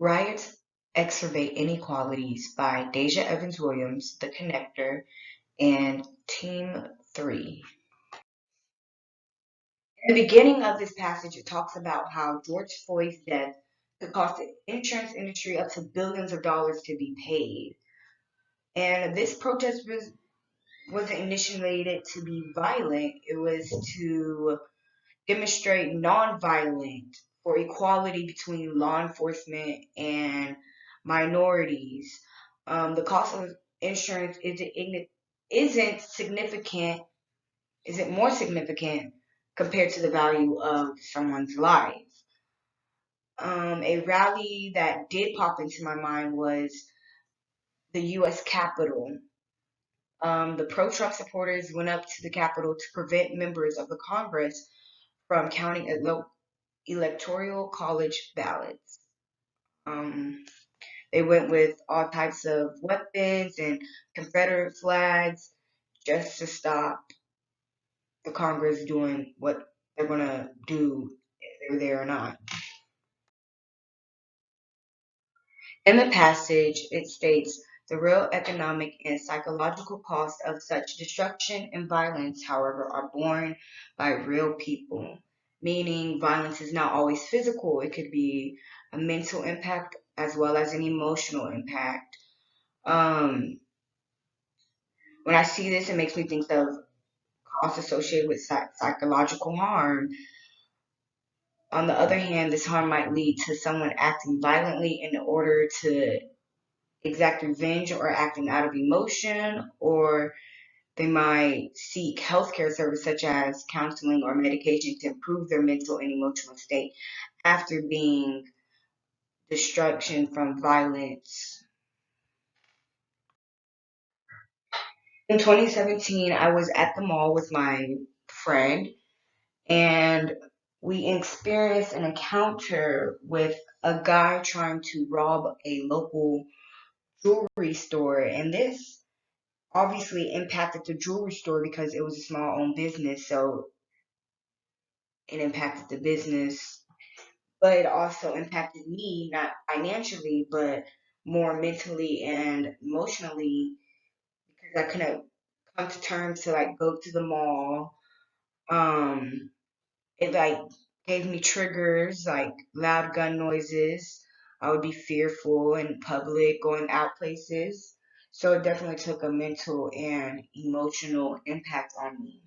Riots, Exacerbate Inequalities by Deja Evans Williams, The Connector, and Team 3. In the beginning of this passage, it talks about how George Floyd's death could cost the insurance industry up to billions of dollars to be paid. And this protest wasn't initiated to be violent, it was to demonstrate nonviolent for equality between law enforcement and minorities. The cost of insurance isn't significant, isn't more significant compared to the value of someone's life. A rally that did pop into my mind was the U.S. Capitol. The pro-Trump supporters went up to the Capitol to prevent members of the Congress from counting electoral college ballots. Um, they went with all types of weapons and Confederate flags just to stop the Congress doing what they're going to do, if they're there or not. In the passage, it states the real economic and psychological costs of such destruction and violence, however, are borne by real people. Meaning, violence is not always physical, it could be a mental impact as well as an emotional impact. Um, when I see this, it makes me think of costs associated with psychological harm. On the other hand, this harm might lead to someone acting violently in order to exact revenge or acting out of emotion, or they might seek healthcare service such as counseling or medication to improve their mental and emotional state after being destruction from violence. In 2017, I was at the mall with my friend and we experienced an encounter with a guy trying to rob a local jewelry store. And this obviously impacted the jewelry store because it was a small owned business. So it impacted the business, but it also impacted me, not financially, but more mentally and emotionally because I couldn't come to terms to like go to the mall. Um, it like gave me triggers like loud gun noises. I would be fearful in public, going out places. So it definitely took a mental and emotional impact on me.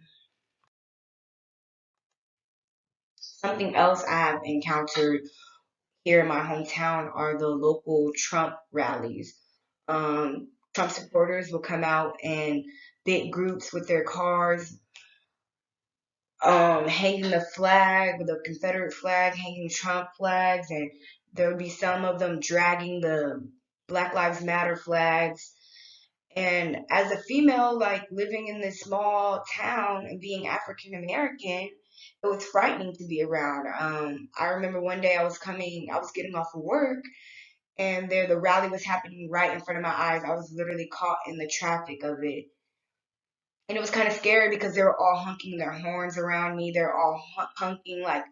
Something else I have encountered here in my hometown are the local Trump rallies. Trump supporters will come out in big groups with their cars, hanging the flag, the Confederate flag, hanging Trump flags, and there would be some of them dragging the Black Lives Matter flags. And as a female, like living in this small town and being African American, it was frightening to be around. I remember one day I was getting off of work, and there the rally was happening right in front of my eyes. I was literally caught in the traffic of it. And it was kind of scary because they were all honking their horns around me. They're all honking, like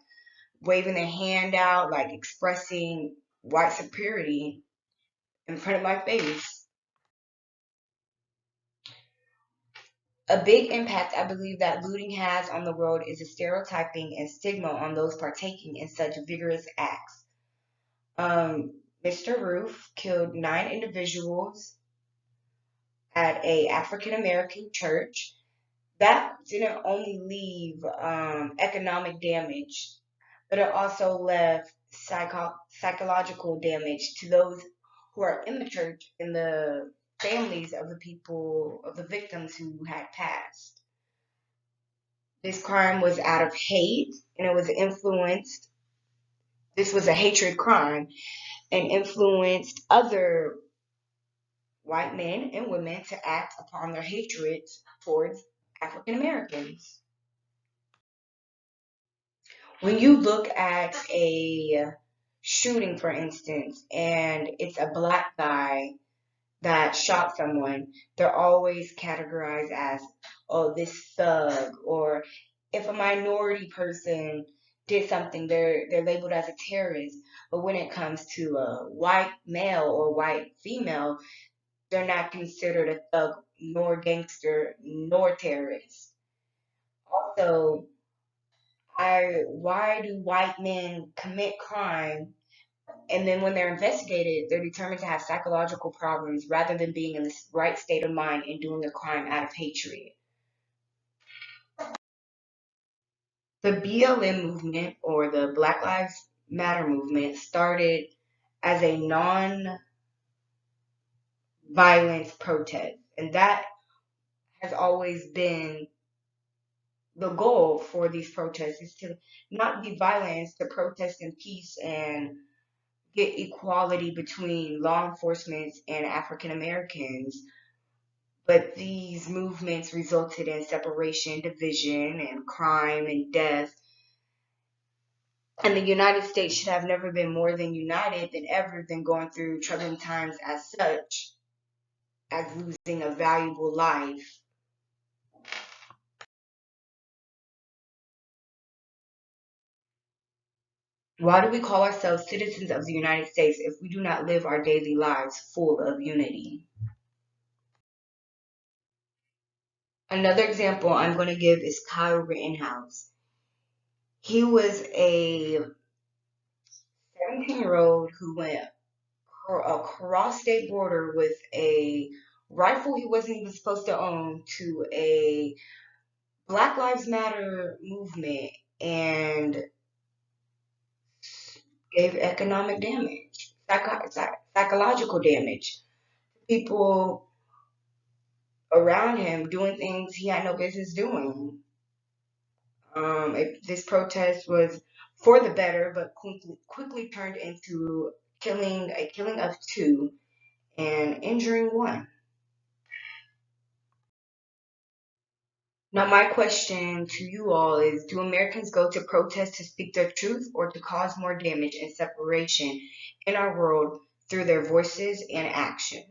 waving their hand out, like expressing white superiority in front of my face. A big impact I believe that looting has on the world is a stereotyping and stigma on those partaking in such vigorous acts. Mr. Roof killed 9 individuals at a African American church. That didn't only leave economic damage, but it also left psychological damage to those who are in the church and the families of the people, of the victims who had passed. This crime was out of hate and it was influenced, this was a hatred crime and influenced other white men and women to act upon their hatred towards African Americans. When you look at a shooting, for instance, and it's a black guy that shot someone, they're always categorized as, oh, this thug. Or if a minority person did something, they're labeled as a terrorist. But when it comes to a white male or white female, they're not considered a thug, nor gangster, nor terrorist. Also, why do white men commit crime and then when they're investigated, they're determined to have psychological problems rather than being in the right state of mind and doing a crime out of hatred? The BLM movement or the Black Lives Matter movement started as a non violence protest, and that has always been the goal for these protests is to not be violent, to protest in peace and get equality between law enforcement and African Americans. But these movements resulted in separation, division, and crime and death. And the United States should have never been more than united than ever than going through troubling times as such as losing a valuable life. Why do we call ourselves citizens of the United States if we do not live our daily lives full of unity? Another example I'm going to give is Kyle Rittenhouse. He was a 17-year-old who went across state border with a rifle he wasn't even supposed to own to a Black Lives Matter movement and gave economic damage, psychological damage. People around him doing things he had no business doing. This protest was for the better, but quickly turned into a killing of two and injuring one. Now, my question to you all is, do Americans go to protest to speak their truth or to cause more damage and separation in our world through their voices and action?